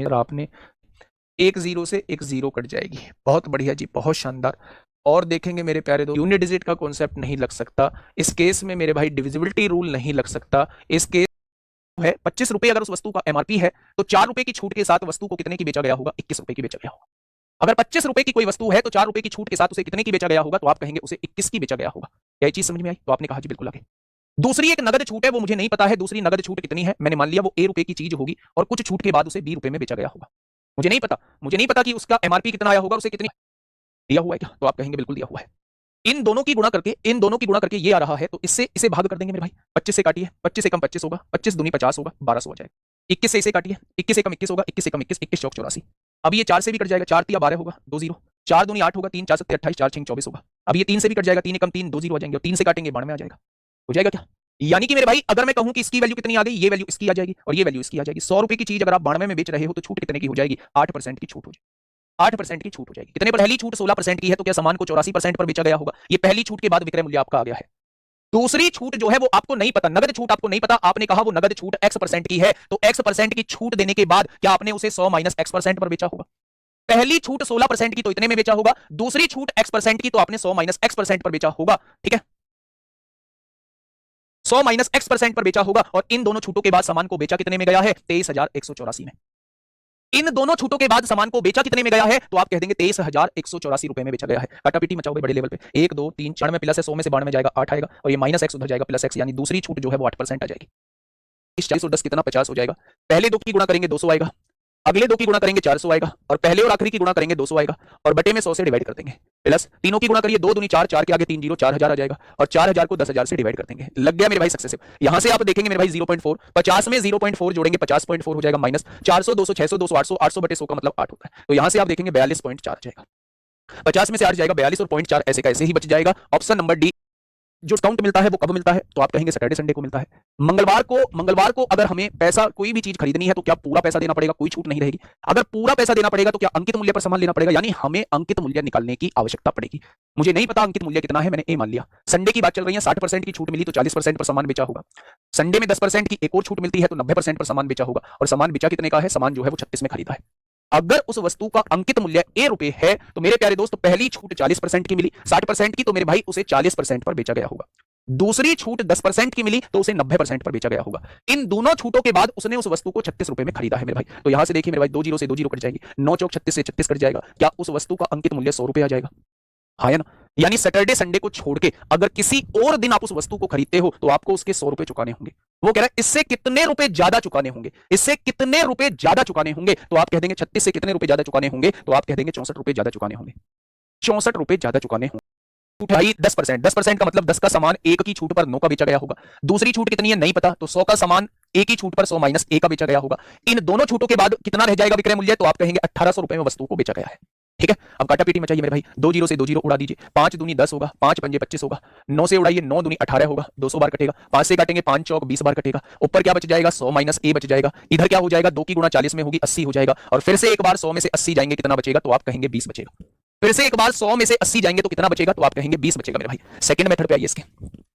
मेरा आपने एक जीरो से एक जीरो कट जाएगी। बहुत बढ़िया जी, बहुत शानदार। और देखेंगे मेरे प्यारे दोस्त, यूनिट डिजिट का कॉन्सेप्ट नहीं लग सकता इस केस में मेरे भाई, डिविजिबिलिटी रूल नहीं लग सकता इस केस है। 25 रुपए अगर उस वस्तु का एमआरपी है तो 4 रुपए की छूट के साथ वस्तु को कितने की बेचा गया होगा? 21 रुपए की बेचा गया होगा। अगर 25 रुपए की कोई वस्तु है तो 4 रुपए की छूट के साथ उसे कितने की बेचा गया होगा? तो आप कहेंगे उसे 21 की बेचा गया होगा। क्या ये चीज समझ में आई? तो आपने कहा जी बिल्कुल आगे। दूसरी एक नगद छूट है, वो मुझे नहीं पता है दूसरी नगद छूट कितनी है। मैंने मान लिया वो ए रुपए की चीज होगी और कुछ छूट के बाद उसे बी रुपए में बेचा गया होगा। मुझे नहीं पता कि उसका एमआरपी कितना आया होगा, उसे कितनी दिया हुआ है क्या? तो आप कहेंगे बिल्कुल दिया हुआ है। इन दोनों की गुणा करके ये आ रहा है, तो इससे इसे भाग कर देंगे मेरे भाई। 25 से काटिए, 25 से कम 25 होगा, 25 दूनी 50 होगा, 1200 हो जाएगा। 21 से इसे काटिए, 21 से कम 21 होगा, 21 से कम 21, 21 चौक 84। अब ये 4 से भी कट जाएगा, 4 3 12 होगा, 2 जीरो, 4 दूनी 8 होगा, 3 4 7 28, 4 6 24 होगा। अब ये 3 से भी कट जाएगा, 3 कम 3, 2 जीरो आ जाएंगे, और 3 से काटेंगे 92 आ जाएगा। हो जाएगा क्या? यानी कि मेरे भाई अगर मैं कहूं कि इसकी वैल्यू कितनी आ गई, ये वैल्यू इसकी आ जाएगी और ये वैल्यू इसकी आ जाएगी। 100 रुपए की चीज अगर आप 92 में बेच रहे हो तो छूट कितने की हो जाएगी? 8% की छूट हो जाएगी। 8% की छूट हो जाएगी। कितने पर? पहली छूट 16% की है, तो क्या सामान को 84% पर बेचा गया होगा? ये पहली छूट के बाद विक्रय मूल्य आपका आ गया है। दूसरी छूट जो है वो आपको नहीं पता, नगद छूट आपको नहीं पता। आपने कहा वो नगद छूट X% की है, तो X% की छूट देने के बाद क्या आपने उसे 100 माइनस X% पर बेचा होगा? पहली छूट 16% की तो इतने में बेचा होगा, दूसरी छूट X% की तो आपने 100 माइनस X% पर बेचा होगा। ठीक है, 100 माइनस X% पर बेचा होगा। और इन दोनों छूटों के बाद सामान को बेचा कितने में गया है? 23,184 में। इन दोनों छूटों के बाद सामान को बेचा कितने में गया है? तो आप कह देंगे 23,184 रुपए में बेचा गया है। काटापीटी मचाओगे बड़े लेवल पे। 1 2 3 4 में प्लस है, 100 में से 92 में जाएगा, 8 आएगा, और ये माइनस एक्स उधर जाएगा, प्लस एक्स, यानी दूसरी छूट जो है वो 8% आ जाएगी। इस 40 और 10 कितना? 50 हो जाएगा। पहले दो की गुणा करेंगे 200 आएगा, अगले दो की गुणा करेंगे 400 आएगा, और पहले और आखिरी की गुणा करेंगे 200 आएगा, और बटे में 100 से डिवाइड कर देंगे। प्लस तीनों की गुणा करिए, 2 दूनी 4, 4 के आगे 3 जीरो, 4000 आ जाएगा, और 4000 को 10000 से डिवाइड कर देंगे। लग गया मेरे भाई सक्सेसिव। यहां से आप देखेंगे मेरे भाई 0.4, 50 में 0.4 जोड़ेंगे 50.4 हो जाएगा, माइनस 400 200 600 200 800, 800 बटे 100 का मतलब 8 होता है। तो यहां से आप देखेंगे 42.4 जाएगा। 50 में से 8 जाएगा 42 और 0.4 ऐसे का ऐसे ही बच जाएगा। Option number D. जो डिस्काउंट मिलता है वो कब मिलता है? तो आप कहेंगे सैटरडे संडे को मिलता है। मंगलवार को अगर हमें पैसा कोई भी चीज खरीदनी है तो क्या पूरा पैसा देना पड़ेगा? कोई छूट नहीं रहेगी। अगर पूरा पैसा देना पड़ेगा तो क्या अंकित मूल्य पर सामान लेना पड़ेगा? यानी हमें अंकित मूल्य निकालने की आवश्यकता पड़ेगी। मुझे नहीं पता अंकित मूल्य कितना है, मैंने ए मान लिया। संडे की बात चल रही है, 60% की छूट मिली तो 40% पर सामान बेचा होगा। संडे में 10% की एक और छूट मिलती है तो 90% पर सामान बेचा होगा। और सामान बेचा कितने का है? सामान जो है वो 36 में खरीदा है। अगर उस वस्तु का अंकित मूल्य ए रुपए है तो मेरे प्यारे दोस्त पहली छूट 40% की मिली, 60% की तो मेरे भाई उसे 40% पर बेचा गया होगा। दूसरी छूट 10% की मिली तो उसे 90% पर बेचा गया होगा। इन दोनों छूटों के बाद उसने उस वस्तु को 36 रुपए में खरीदा है मेरे भाई। तो यहां से देखिए मेरे भाई 2 जीरो से 2 जीरो कट जाएगी, 9 चौक 36 से 36 कट जाएगा। क्या उस वस्तु का अंकित मूल्य 100 रुपए आ जाएगा? हाँ या ना? यानी सैटरडे संडे को छोड़ के अगर किसी और दिन आप उस वस्तु को खरीदते हो तो आपको उसके 100 रुपए चुकाने होंगे। वो कह रहा है इससे कितने रुपए ज्यादा चुकाने होंगे, इससे कितने रुपए ज्यादा चुकाने होंगे? तो आप कह देंगे 36 से कितने रुपए ज्यादा चुकाने होंगे? तो आप कह देंगे 64 रुपए ज्यादा चुकाने होंगे। 64 रुपए ज्यादा चुकाने होंगे। छूट है 10%, 10% का मतलब 10 का सामान 1 की छूट पर 9 का बेचा गया होगा। दूसरी छूट कितनी है नहीं पता, तो 100 का सामान 1 की छूट पर 100 माइनस 1 का बेचा गया होगा। इन दोनों छूटों के बाद कितना रह जाएगा विक्रय मूल्य? तो आप कहेंगे 1800 रुपए में वस्तु को बेचा गया है। ठीक है, अब काटापीटी मचाइए मेरे भाई। 2 जीरो से 2 जीरो उड़ा दीजिए, 5 दूनी 10 होगा, 5 पंजे 25 होगा, 9 से उड़ाइए, 9 दूनी 18 होगा, 200 बार कटेगा, 5 से काटेंगे 5 चौक 20 बार कटेगा। ऊपर क्या बच जाएगा? 100 माइनस ए बच जाएगा। इधर क्या हो जाएगा? 2 की गुणा 40 में होगी, 80 हो जाएगा, और फिर से एक बार 100 में से 80 जाएंगे, कितना बचेगा? तो आप कहेंगे 20 बचेगा। फिर से एक बार 100 में से 80 जाएंगे तो कितना बचेगा? तो आप कहेंगे 20 बचेगा मेरे भाई। सेकंड मेथड पे आइए इसके।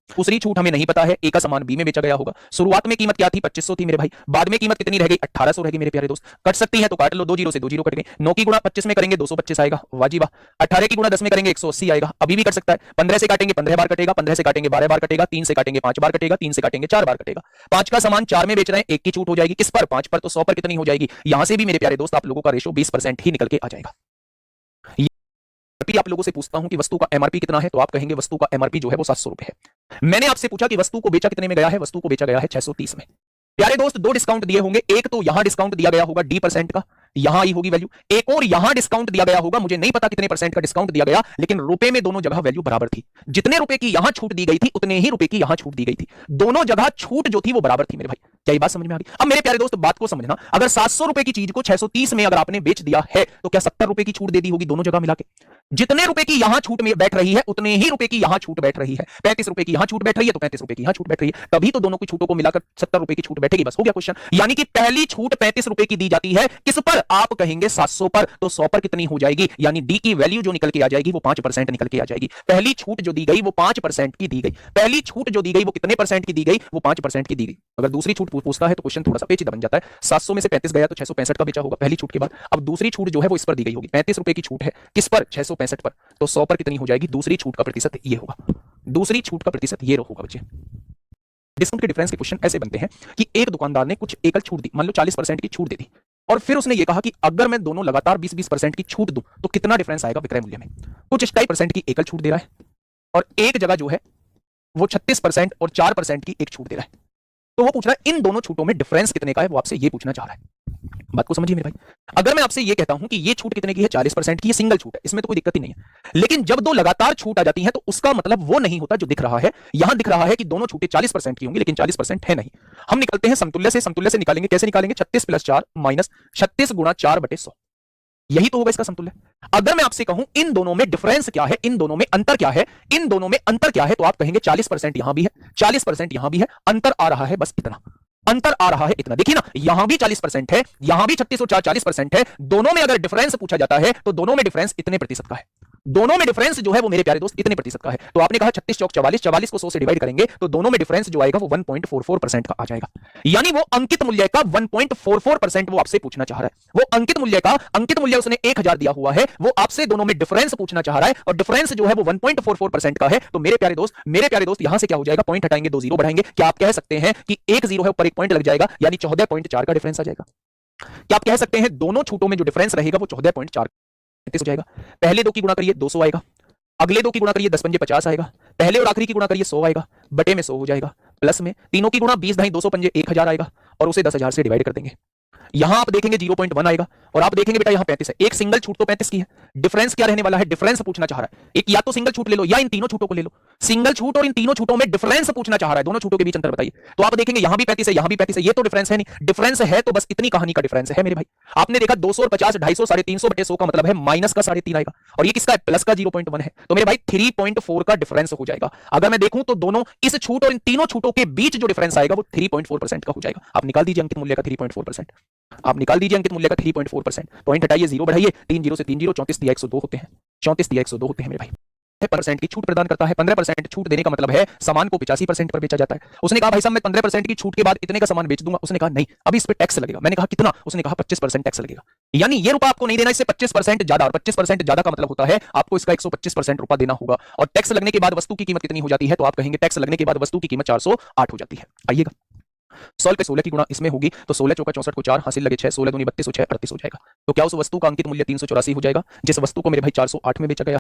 दूसरी छूट हमें नहीं पता है, ए का सामान बी में बेचा गया होगा। शुरुआत में कीमत क्या थी? 2500 थी मेरे भाई। बाद में कीमत कितनी रह गई? 1800 रह गई मेरे प्यारे दोस्त। कट सकती है तो काट लो, 2 जीरो से 2 जीरो कट गए। 9 की गुणा 25 में करेंगे 225 आएगा, वाजिबा। 18 की गुणा 10 में करेंगे 180 आएगा, अभी भी कट सकता है। 15 से काटेंगे 15 बार कटेगा, 15 से काटेंगे 12 बार कटेगा, 3 से काटेंगे 5 बार कटेगा, 3 से काटेंगे 4 बार कटेगा। 5 का सामान 4 में बेच रहे हैं, 1 की छूट हो जाएगी किस पर? 5 पर। तो 100 पर कितनी हो जाएगी? यहां से भी मेरे प्यारे दोस्त आप लोगों का रेशो 20% ही निकल के आ जाएगा। आप लोगों से पूछता हूं कि वस्तु का एमआरपी कितना है, तो आप कहेंगे वस्तु का एमआरपी जो है वो 700 रुपए है। मैंने आपसे पूछा कि वस्तु को बेचा कितने में गया है? वस्तु को बेचा गया है 630 में। प्यारे दोस्त 2 डिस्काउंट दिए होंगे, एक तो यहां डिस्काउंट दिया गया होगा D% का, यहां आई होगी वैल्यू, एक और यहां डिस्काउंट दिया गया होगा। मुझे नहीं पता कितने % का डिस्काउंट दिया गया, लेकिन रुपए में दोनों जगह वैल्यू बराबर थी। जितने रुपए की यहां छूट दी गई थी उतने ही रुपए की यहां छूट दी गई थी। दोनों जगह छूट जो थी वो बराबर थी मेरे भाई। क्या ये बात समझ में आ गई? अब मेरे प्यारे दोस्त बात को समझना, अगर 700 रुपए की चीज को 630 में अगर आपने बेच दिया है तो क्या 70 रुपए की छूट दे दी होगी दोनों जगह मिला के? जितने रुपए की यहां छूट में बैठ रही है उतने ही रुपए की यहां छूट बैठ रही है। 35 रुपए की यहां छूट बैठ रही है तो 35 रुपए की यहां छूट बैठ रही है, तभी तो दोनों की छूटों को मिलाकर 70 रुपए की छूट बैठेगी। बस हो गया क्वेश्चन। यानी कि पहली छूट 35 रुपए की दी जाती है, किस पर? आप कहेंगे 700 पर, तो 100 पर कितनी हो जाएगी, यानी डी की वैल्यू जो निकल के आ जाएगी वो 5% निकल के आ जाएगी। पहली छूट जो दी गई वो 5% की दी गई, पहली छूट जो दी गई वो कितने परसेंट की दी गई, वो 5% की दी गई। अगर दूसरी छूट पूछता है तो क्वेश्चन थोड़ा सा पेचीदा बन जाता है। 700 में से 35 गया तो 665 का बेचा होगा पहली छूट के बाद। अब दूसरी छूट जो है वो इस पर दी गई होगी, 35 रुपए की छूट है, किस पर, 665 पर, तो 100 पर कितनी हो जाएगी, दूसरी छूट का प्रतिशत ये होगा, दूसरी छूट का प्रतिशत ये होगा बच्चे। डिस्काउंट के डिफरेंस के क्वेश्चन ऐसे बनते हैं कि एक दुकानदार ने कुछ एकल छूट दी, मान लो 40% की छूट दे दी, और फिर उसने ये कहा कि अगर मैं दोनों लगातार 20-20% की छूट दूं तो कितना डिफरेंस आएगा विक्रय मूल्य में। कुछ 2.5% की एकल छूट दे रहा है और एक जगह जो है वो 36% और 4% की एक छूट दे रहा है। तो वो पूछ रहा है इन दोनों छूटों में डिफरेंस कितने का है, वो आपसे ये पूछना चाह रहा है। बात को समझिए मेरे भाई। अगर मैं आपसे ये कहता हूं कि ये छूट कितने की है, 40% की, ये सिंगल छूट है, इसमें तो कोई दिक्कत ही नहीं है। लेकिन जब दो लगातार छूट आ जाती है तो उसका मतलब वो नहीं होता जो दिख रहा है। यहां दिख रहा है कि दोनों छूटें 40% की होंगी, लेकिन 40% है नहीं। हम निकलते हैं समतुल्य से, समतुल्य से निकालेंगे, कैसे निकालेंगे, 36 + 4 माइनस 36 × 4/100, यही तो होगा इसका समतुल्य। अगर मैं आपसे कहूं इन दोनों में डिफरेंस क्या है, इन दोनों में अंतर क्या है, इन दोनों में अंतर क्या है, तो आप कहेंगे 40% यहां भी है, 40% यहां भी है, अंतर आ रहा है बस इतना, अंतर आ रहा है इतना। देखिए ना, यहां भी 40% है, यहां भी 36 और 4 40% है। दोनों में अगर डिफरेंस पूछा जाता है तो दोनों में डिफरेंस इतने प्रतिशत का है, दोनों में डिफरेंस जो है वो मेरे प्यारे दोस्त इतने प्रतिशत का है। तो आपने कहा 36 चौक 44, 44 को 100 से डिवाइड करेंगे तो दोनों में डिफरेंस जो आएगा वो 1.44% का आ जाएगा। यानी वो अंकित मूल्य का 1.44% वो आपसे पूछना चाह रहा है। वो अंकित मूल्य का, अंकित मूल्य उसने 1000 दिया हुआ है, वो आपसे दोनों में डिफरेंस पूछना चाह रहा है और डिफरेंस जो है वो 1.44% का है। तो मेरे प्यारे दोस्त, मेरे प्यारे दोस्त, यहां से क्या हो जाएगा, पॉइंट हटाएंगे, 2 जीरो बढ़ाएंगे, क्या आप कह सकते हैं कि एक जीरो है ऊपर एक पॉइंट लग जाएगा, यानी 14.4 का डिफरेंस आ जाएगा। क्या आप कह सकते हैं दोनों छूटों में जो डिफरेंस रहेगा वो 14.4 हो जाएगा। पहले दो की गुणा करिए 200 आएगा, अगले दो की गुणा करिए 10 पंजे 50 आएगा, पहले और आखिरी की गुणा करिए 100 आएगा, बटे में 100 हो जाएगा, प्लस में तीनों की गुणा 20 ढाई 200 पंजे 1000 आएगा और उसे 10,000 से डिवाइड कर देंगे। यहां आप देखेंगे 0.1 आएगा और आप देखेंगे बेटा यहां 35 है, एक सिंगल छूट तो 35 की है। डिफरेंस क्या रहने वाला है, डिफरेंस पूछना चाह रहा है। एक या तो सिंगल छूट ले लो या इन तीनों छूटों को ले लो, सिंगल छूट और इन तीनों छूटों में डिफरेंस पूछना चाह रहा है, दोनों छूटों के बीच अंतर बताइए। तो आप देखेंगे यहां भी 35 है, यहां भी 35 है, ये तो डिफरेंस है नहीं, डिफरेंस है तो बस इतनी कहानी का डिफरेंस है मेरे भाई। आपने देखा 200 और 50 250 350 बटे 100 का मतलब है माइनस का 3.5 आएगा और ये किसका है, प्लस का 0.1 है। तो मेरे भाई 3.4 का डिफरेंस हो जाएगा। अगर मैं देखूं तो दोनों इस छूट और इन तीनों छूटों के बीच जो डिफरेंस आएगा वो 3.4% का हो जाएगा। आप निकाल दीजिए अंकित मूल्य का 3.4%, आप निकाल दीजिए अंकित मूल्य का 3.4%, पॉइंट हटाइए, जीरो बढ़ाइए, 3 जीरो से 3 जीरो, 34 दिया 102 होते हैं, 34 दिया 102 होते हैं मेरे भाई। 15% की छूट प्रदान करता है, 15% छूट देने का मतलब है सामान को 85% पर बेचा जाता है। उसने कहा भाई साहब मैं 15% की छूट के बाद इतने का सामान बेच दूंगा, उसने कहा नहीं अभी इस पे टैक्स लगेगा। मैंने कहा कितना, उसने कहा 25% टैक्स लगेगा, यानी ये रुपया आपको नहीं देना, इससे 25% ज्यादा, और 25% ज्यादा का मतलब होता है आपको इसका 125% रुपया देना होगा। और टैक्स लगने के बाद वस्तु की कीमत कितनी हो जाती है, तो आप कहेंगे टैक्स लगने के बाद वस्तु की कीमत 408 हो जाती है। आइएगा 16 पे 16 की गुणा इसमें होगी तो 16 चौका 64 को 4 हासिल लगे 6, 16 दूनी 32 6 38 हो जाएगा। तो क्या उस वस्तु का अंकित मूल्य 384 हो जाएगा, जिस वस्तु को मेरे भाई 408 में बेचा गया।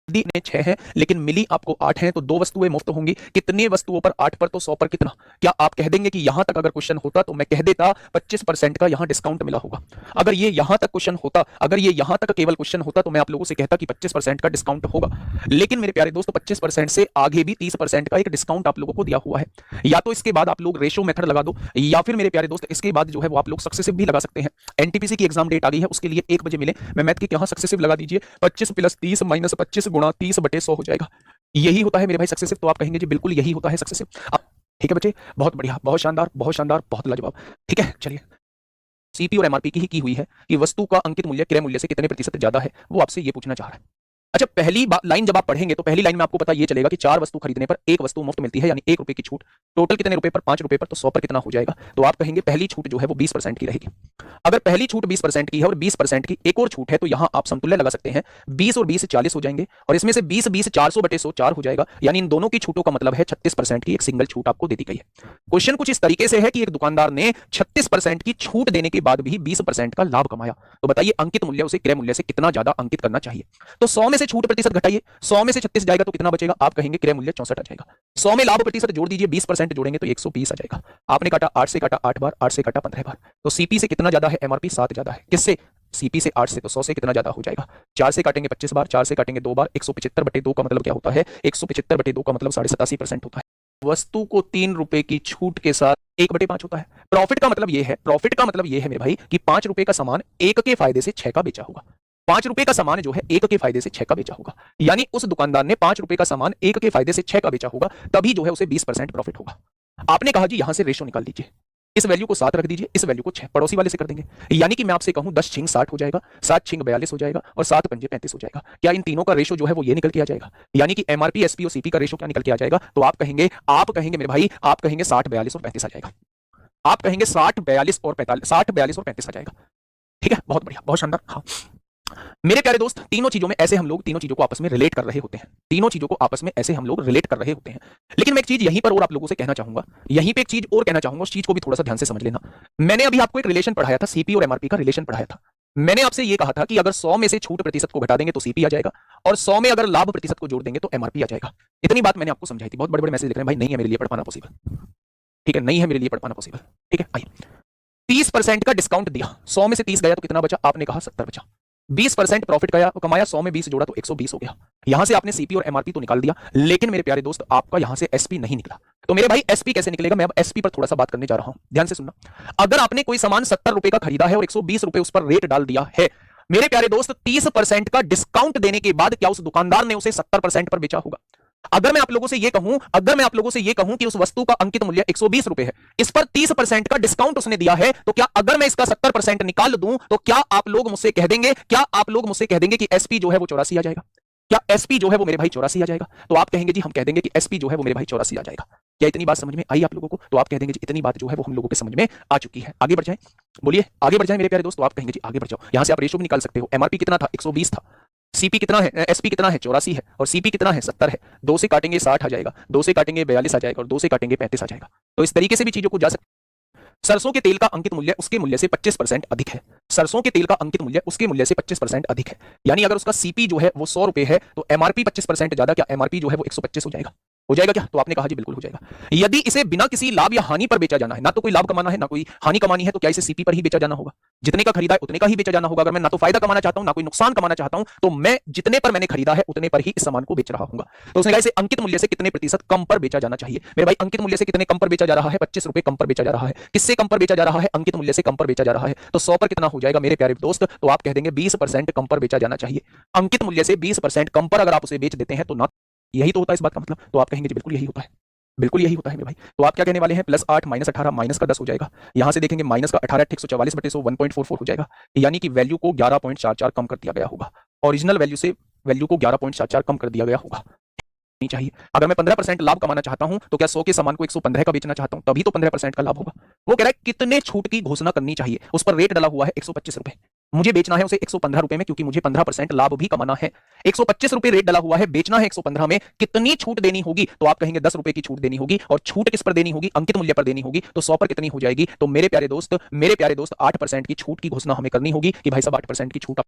दी ने 6 है लेकिन मिली आपको 8 है, तो दो वस्तुएं मुफ्त होंगी। कितनी वस्तुओं पर, 8 पर, तो 100 पर कितना। क्या आप कह देंगे कि यहां तक अगर क्वेश्चन होता तो मैं कह देता 25% का यहां डिस्काउंट मिला होगा। अगर ये यहां तक क्वेश्चन होता, अगर ये यहां तक केवल क्वेश्चन होता तो मैं आप लोगों से कहता कि 25% का डिस्काउंट होगा। लेकिन मेरे प्यारे दोस्तों 25% से आगे भी 30% का एक डिस्काउंट आप लोगों को दिया हुआ है। या तो इसके बाद आप लोग रेशो मेथड लगा दो, या फिर मेरे प्यारे दोस्त इसके बाद जो है वो आप लोग सक्सेसिव भी लगा सकते हैं। एनटीपीसी की एग्जाम डेट आ गई है, उसके लिए 1 बजे मिले, मैं मैथ की यहां सक्सेसिव लगा दीजिए, 25 + 30 - 25 गुणा 30 बटे 100 हो जाएगा। यही होता है मेरे भाई सक्सेसिव। तो आप कहेंगे जी बिल्कुल यही होता है सक्सेसिव। ठीक है बच्चे, बहुत बढ़िया, बहुत शानदार, बहुत शानदार, बहुत लाजवाब। ठीक है चलिए, सीपी और एमआरपी की ही की हुई है कि वस्तु का अंकित मूल्य क्रय मूल्य से कितने प्रतिशत ज्यादा है, वो आपसे ये पूछना चाह रहा है। अच्छा, पहली लाइन जब आप पढ़ेंगे तो पहली लाइन में आपको पता ये चलेगा कि 4 वस्तु खरीदने पर एक वस्तु मुफ्त मिलती है, यानी 1 रुपए की छूट। टोटल कितने रुपए पर, 5 रुपए पर, तो 100 पर कितना हो जाएगा। तो आप कहेंगे पहली छूट जो है वो 20% की रहेगी। अगर पहली छूट 20% की है और 20% की एक और छूट है तो यहां आप समतुल्य लगा सकते हैं, 20 और 20 40 हो जाएंगे और इसमें से 20 20 400 बटे 100 4 हो जाएगा। यानी इन दोनों की छूटों का मतलब है 36% की एक सिंगल छूट आपको दे दी गई है। क्वेश्चन कुछ इस तरीके से है कि एक दुकानदार ने 36% की छूट देने के बाद भी 20% का लाभ कमाया। तो बताइए अंकित मूल्य उसे क्रय मूल्य से कितना ज्यादा अंकित करना चाहिए। तो 100 में से छूट प्रतिशत घटाइए, 100 में से 36 जाएगा तो कितना बचेगा, आप कहेंगे क्रय मूल्य 64 आ जाएगा। 100 में लाभ प्रतिशत जोड़ दीजिए, 20% जोड़ेंगे तो 120 आ जाएगा। आपने काटा 8 से काटा 8 बार, 8 से काटा 15 बार, तो सीपी से कितना ज्यादा है, एमआरपी 7 ज्यादा है। किससे, सीपी से 8 से, तो 100 से कितना ज्यादा हो जाएगा, 4 से काटेंगे 25 बार, 4 से काटेंगे 2 बार, 175 बटे 2 का मतलब क्या होता है, 175 बटे 2 का मतलब 87.5% होता है। वस्तु को 3 रुपए की छूट के साथ 1/5 होता है। प्रॉफिट का मतलब ये है, प्रॉफिट का मतलब ये है मेरे भाई कि 5 रुपए का सामान 1 के फायदे से 6 का बेचा होगा। 5 रुपए का सामान जो है 1 के फायदे से 6 का बेचा होगा, यानी उस दुकानदार ने 5 रुपए का सामान 1 के फायदे से 6 का बेचा होगा, तभी जो है उसे 20% प्रॉफिट होगा। आपने कहा जी यहां से रेशो निकाल लीजिए, इस वैल्यू को 7 रख दीजिए, इस वैल्यू को 6 पड़ोसी वाले से कर देंगे। यानी कि मैं आपसे कहूं 10 छिंग 60 हो जाएगा, 7 छिंग 42 हो जाएगा और 7 पंजे 35 हो जाएगा। क्या इन तीनों का रेशो जो है वो ये निकल के आ जाएगा? यानी कि एमआरपी, एसपी और सीपी का रेशो क्या निकल के आ जाएगा? तो आप कहेंगे मेरे भाई, आप कहेंगे 60 42 और 35 आ जाएगा। आप कहेंगे 60 42 और 45, 60 42 और 35 आ जाएगा। ठीक है, बहुत बढ़िया, बहुत शानदार। हाँ मेरे प्यारे दोस्त, तीनों चीजों में ऐसे हम लोग तीनों चीजों को आपस में रिलेट कर रहे होते हैं। तीनों चीजों को आपस में ऐसे हम लोग रिलेट कर रहे होते हैं। लेकिन मैं एक चीज यहीं पर और आप लोगों से कहना चाहूंगा, यहीं पे एक चीज और कहना चाहूंगा, उस चीज को भी थोड़ा सा ध्यान से समझ लेना। मैंने अभी आपको एक रिलेशन पढ़ाया था, सीपी और एमआरपी का रिलेशन पढ़ाया था। मैंने आपसे यह कहा था कि अगर 100 में से छूट प्रतिशत को घटा देंगे तो सीपी आ जाएगा, और 100 में अगर लाभ प्रतिशत को जोड़ देंगे तो एमआरपी आ जाएगा। इतनी बात मैंने आपको समझाई थी। बहुत बड़े बड़े मैसेज लिख रहे हैं भाई, नहीं है मेरे लिए पढ़ पाना पॉसिबल। ठीक है, नहीं है मेरे लिए पढ़ पाना पॉसिबल। ठीक है, आइए 30% का डिस्काउंट दिया, 100 में से 30 गया तो कितना बचा? आपने कहा 70 बचा। 20% प्रॉफिट कमाया, 100 में 20 जोड़ा तो 120 हो गया। यहां से आपने सीपी और एमआरपी तो निकाल दिया, लेकिन मेरे प्यारे दोस्त आपका यहां से एसपी नहीं निकला। तो मेरे भाई एसपी कैसे निकलेगा? मैं अब एसपी पर थोड़ा सा बात करने जा रहा हूं, ध्यान से सुनना। अगर आपने कोई सामान 70 रुपए का खरीदा है और 120 रुपए उस पर रेट डाल दिया है, मेरे प्यारे दोस्त 30% का डिस्काउंट देने के बाद क्या उस दुकानदार ने उसे 70% पर बेचा होगा? अगर मैं आप लोगों से यह कहूं कि उस वस्तु का अंकित मूल्य 120 रुपए है, इस पर 30% का डिस्काउंट उसने दिया है, तो क्या अगर मैं इसका 70% निकाल दूं तो क्या आप लोग मुझसे कह देंगे कि एसपी जो है वो 84 आ जाएगा? क्या एसपी जो है वो मेरे भाई 84 आ जाएगा? तो आप कहेंगे जी, हम कह देंगे कि एसपी जो है वो मेरे भाई 84 आ जाएगा। क्या इतनी बात समझ में आई आप लोगों को? तो आप कह देंगे जी इतनी बात जो है वो हम लोगों के समझ में आ चुकी है। आगे बढ़ जाएं, बोलिए आगे बढ़ जाएं मेरे प्यारे दोस्त। तो आप कहेंगे जी आगे बढ़ जाओ, यहां से आप रेशो भी निकाल सकते हो। एमआरपी कितना था? 120 था। सीपी कितना है? एसपी कितना है? 84 है। और सीपी कितना है? 70 है। 2 से काटेंगे 60 आ जाएगा, 2 से काटेंगे 42 आ जाएगा और 2 से काटेंगे 35 आ जाएगा। तो इस तरीके से भी चीजों को जा सकते। सरसों के तेल का अंकित मूल्य उसके मूल्य से 25% अधिक है। सरसों के तेल का अंकित मूल्य उसके मूल्य से 25% अधिक है। यानी अगर उसका सीपी जो है वो 100 रुपए है तो एमआरपी 25% ज्यादा, क्या एमआरपी जो है वो 125 हो जाएगा? हो जाएगा क्या? तो आपने कहा जी बिल्कुल हो जाएगा। यदि इसे बिना किसी लाभ या हानि पर बेचा जाना है, ना तो कोई लाभ कमाना है ना कोई हानि कमानी है, तो क्या इसे सीपी पर ही बेचा जाना होगा? जितने का खरीदा है उतने का ही बेचा जाना होगा। अगर मैं ना तो फायदा कमाना चाहता हूं ना कोई नुकसान कमाना चाहता हूं, तो मैं जितने पर मैंने खरीदा है उतने पर ही इस सामान को बेच रहा हूं। तो उसने कहा इसे अंकित मूल्य से कितने प्रतिशत कम पर बेचा जाना चाहिए? मेरे भाई अंकित मूल्य से कितने कम पर बेचा जा रहा है? 25 रुपए कम पर बेचा जा रहा है। किससे कम पर बेचा जा रहा है? अंकित मूल्य से कम पर बेचा जा रहा है। तो 100 पर कितना हो जाएगा मेरे प्यारे दोस्त? तो आप कह देंगे 20% कम पर बेचा जाना चाहिए। अंकित मूल्य से 20% कम पर अगर आप उसे बेच देते हैं तो ना, यही तो होता है इस बात का मतलब। तो आप कहेंगे जी बिल्कुल यही होता है, बिल्कुल यही होता है मेरे भाई। तो आप क्या कहने वाले हैं? +8 -18 माइनस का 10 हो जाएगा। यहां से देखेंगे माइनस का 18 144 बटे 100 1.44 हो जाएगा। यानी कि वैल्यू को 11.44 कम कर दिया गया होगा। ओरिजिनल वैल्यू से वैल्यू को 11.44 कम कर दिया गया होगा। नहीं चाहिए। अगर मैं 15% लाभ कमाना चाहता हूं तो क्या 100 के सामान को 115 का बेचना चाहता हूं, तभी तो 15% का लाभ होगा। वो कह रहा है कितने छूट की घोषणा करनी चाहिए? उस पर रेट डला हुआ है 125 रुपए, मुझे बेचना है उसे 115 रुपए में, क्योंकि मुझे 15% लाभ भी कमाना है। 125 रुपए रेट डला हुआ है, बेचना है 115 में, कितनी छूट देनी होगी? तो आप कहेंगे 10 रुपए की छूट देनी होगी। और छूट किस पर देनी होगी? अंकित मूल्य पर देनी होगी। तो 100 पर कितनी हो जाएगी? तो मेरे प्यारे दोस्त 8% की छूट की घोषणा हमें करनी होगी कि भाई साहब 8% की छूट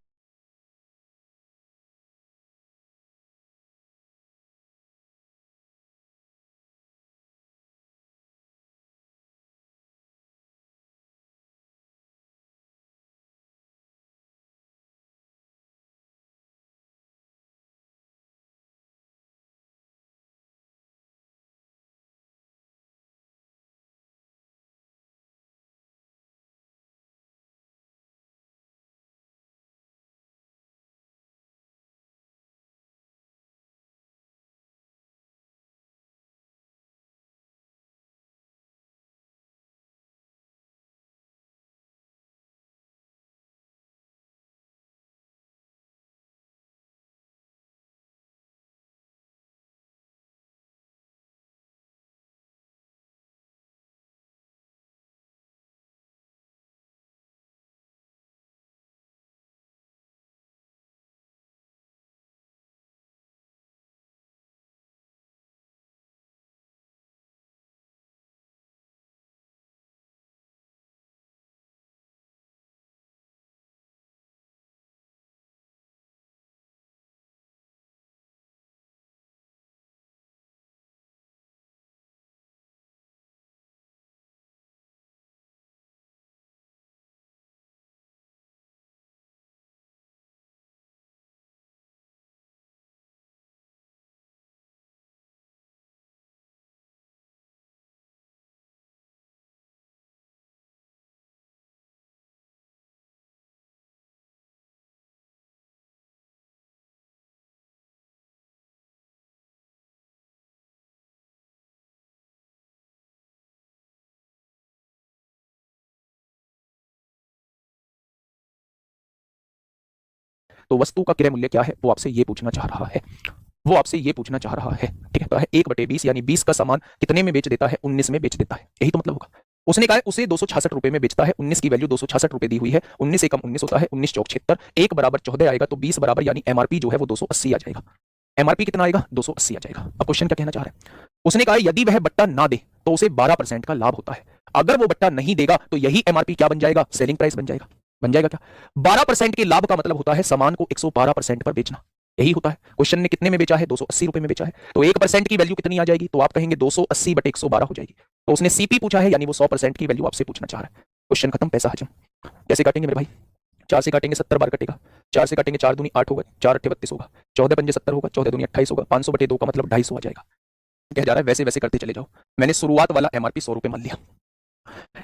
तो वस्तु का क्रय मूल्य क्या है वो आपसे ये पूछना चाह रहा है, वो आपसे ये पूछना चाह रहा है। ठीक है, तो है 1/20 यानी 20 का सामान कितने में बेच देता है, 19 में बेच देता है, यही तो मतलब होगा। उसने कहा है उसे 266 रुपए में बेचता है, 19 की वैल्यू 266 रुपए दी हुई है, 19 से कम 19 होता है, 19 चौक 76, 1 बराबर 14 आएगा, तो 20 बराबर यानी एमआरपी जो है वो 280 आ जाएगा। एमआरपी कितना आएगा, 280 आ जाएगा। अब क्वेश्चन क्या कहना चाह रहे हैं, उसने कहा यदि वह बट्टा ना दे तो उसे 12% का लाभ होता है, अगर वो बट्टा नहीं देगा तो यही एमआरपी क्या बन जाएगा, सेलिंग प्राइस बन जाएगा। बन जाएगा क्या, 12% के लाभ का मतलब होता है सामान को 112% पर बेचना, यही होता है। क्वेश्चन ने कितने में बेचा है, 280 रुपए में बेचा है, तो 1% की वैल्यू कितनी आ जाएगी, तो आप कहेंगे 280 बटे 112 हो जाएगी। तो उसने सीपी पूछा है यानी वो 100% की वैल्यू आपसे पूछना चाह रहा है। क्वेश्चन खत्म, पैसा हजम। कैसे काटेंगे मेरे भाई, 4 से काटेंगे 70 बार कटेगा, 4 से काटेंगे 4 दूनी 8 होगा, 4 अट्ठे 32 होगा, 14 पंजे 70 होगा, 14 दूनी 28 होगा, 500 बटे 2 का मतलब 250 आ जाएगा। कह जा रहा है वैसे वैसे करते चले जाओ। मैंने शुरुआत वाला एमआरपी 100 रुपए मान लिया।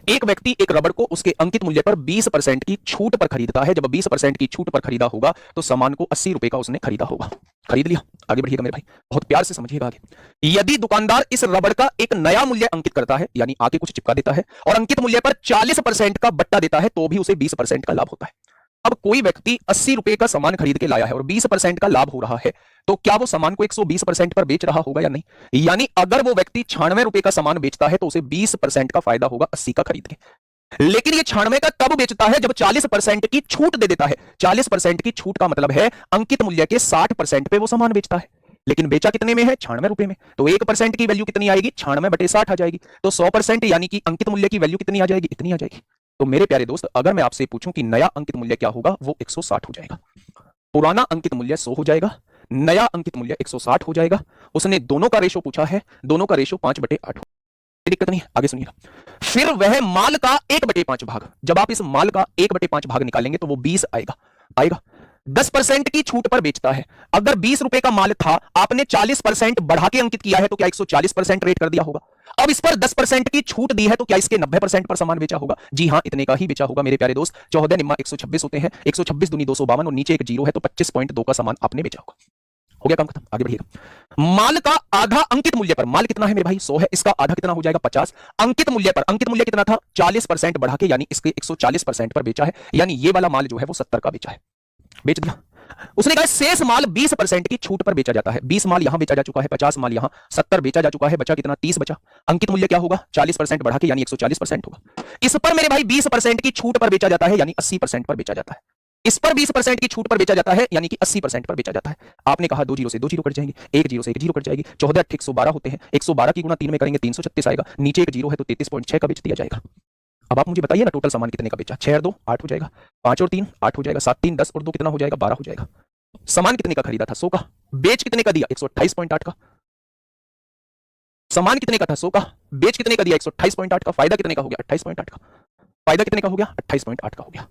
एक व्यक्ति एक रबड़ को उसके अंकित मूल्य पर 20% की छूट पर खरीदता है, जब 20% की छूट पर खरीदा होगा तो सामान को 80 रुपए का उसने खरीदा होगा। खरीद लिया, आगे बढ़िएगा मेरे भाई, बहुत प्यार से समझिएगा आगे। यदि दुकानदार इस रबड़ का एक नया मूल्य अंकित करता है, यानी आगे कुछ चिपका देता है और अंकित मूल्य पर 40% का बट्टा देता है, तो भी उसे 20% का लाभ होता है। अब कोई व्यक्ति 80 रुपए का सामान खरीद के लाया है और 20% का लाभ हो रहा है, तो क्या वो सामान को 120% पर बेच रहा होगा या नहीं, यानी अगर वो व्यक्ति 96 रुपए का सामान बेचता है तो उसे 20% का फायदा होगा 80 का खरीद के। लेकिन ये 96 का तब बेचता है जब 40% की छूट दे देता है। 40% की छूट का मतलब है अंकित मूल्य के 60% पे वो सामान बेचता है, लेकिन बेचा कितने में है, 96 रुपए में। तो 1% की वैल्यू कितनी आएगी, 96 बटे 60 आ जाएगी। तो 100% यानी कि अंकित मूल्य की वैल्यू कितनी आ जाएगी, इतनी आ जाएगी। तो मेरे प्यारे दोस्त, अगर मैं आपसे पूछूं कि नया अंकित मूल्य क्या होगा, वो 160 हो जाएगा। पुराना अंकित मूल्य 100 हो जाएगा, नया अंकित मूल्य 160 हो जाएगा। उसने दोनों का रेशो पूछा है, दोनों का रेशो 5/8 हो, दिक्कत नहीं, आगे सुनिएगा। फिर वह माल का 1/5 भाग, जब आप इस माल का 1/5 भाग निकालेंगे तो वो 20 आएगा। आएगा 10% की छूट पर बेचता है। अगर 20 रुपए का माल था, आपने 40% बढ़ा के अंकित किया है, तो क्या 140% रेट कर दिया होगा। अब इस पर 10% की छूट दी है, तो क्या इसके 90% पर सामान बेचा होगा। जी हां, इतने का ही बेचा होगा मेरे प्यारे दोस्त। 14 निम्मा 126 होते हैं, 126 दूनी 252 और नीचे एक जीरो है, तो 25.2 का सामान आपने बेचा होगा। हो गया काम खत्म, आगे बढ़िएगा। माल का आधा अंकित मूल्य पर, माल कितना है मेरे भाई, 100 है, इसका आधा कितना हो जाएगा, 50। अंकित मूल्य पर, अंकित मूल्य कितना था, 40% बढ़ा के, यानी इसके 140% पर बेचा है, यानी ये वाला माल जो है वो 70 का बेचा है, बेच दिया। उसने कहा शेष माल 20% की छूट पर बेचा जाता है। 20 माल यहां बेचा जा चुका है, 50 माल यहां, 70 बेचा जा चुका है, बचा कितना, 30 बचा। अंकित मूल्य क्या होगा, 40% बढ़ा के, यानी 140% होगा। इस पर मेरे भाई 20% की छूट पर बेचा जाता है, यानी 80% पर बेचा जाता है। इस पर 20% की छूट पर बेचा जाता है, यानी कि 80% पर बेचा जाता है। आपने कहा 2 जीरो से 2 जीरो कट जाएंगे, 1 जीरो से 1 जीरो कट जाएगी, 14 अट्ठे 112 होते हैं, 112 की गुणा 3 में करेंगे 336 आएगा, नीचे एक जीरो है तो 33.6 का बेच दिया जाएगा। अब आप मुझे बताइए ना, टोटल सामान कितने का बेचा, 6 और 2 8 हो जाएगा, 5 और 3 8 हो जाएगा, 7 3 10 और 2 कितना हो जाएगा, 12 हो जाएगा। सामान कितने का खरीदा था, 100 का, बेच कितने का दिया, 128.8 का। सामान कितने का था, 100 का, बेच कितने का दिया, 128.8 का। फायदा कितने का हो गया, 28.8 का। फायदा कितने का हो गया, 28.8 का हो गया।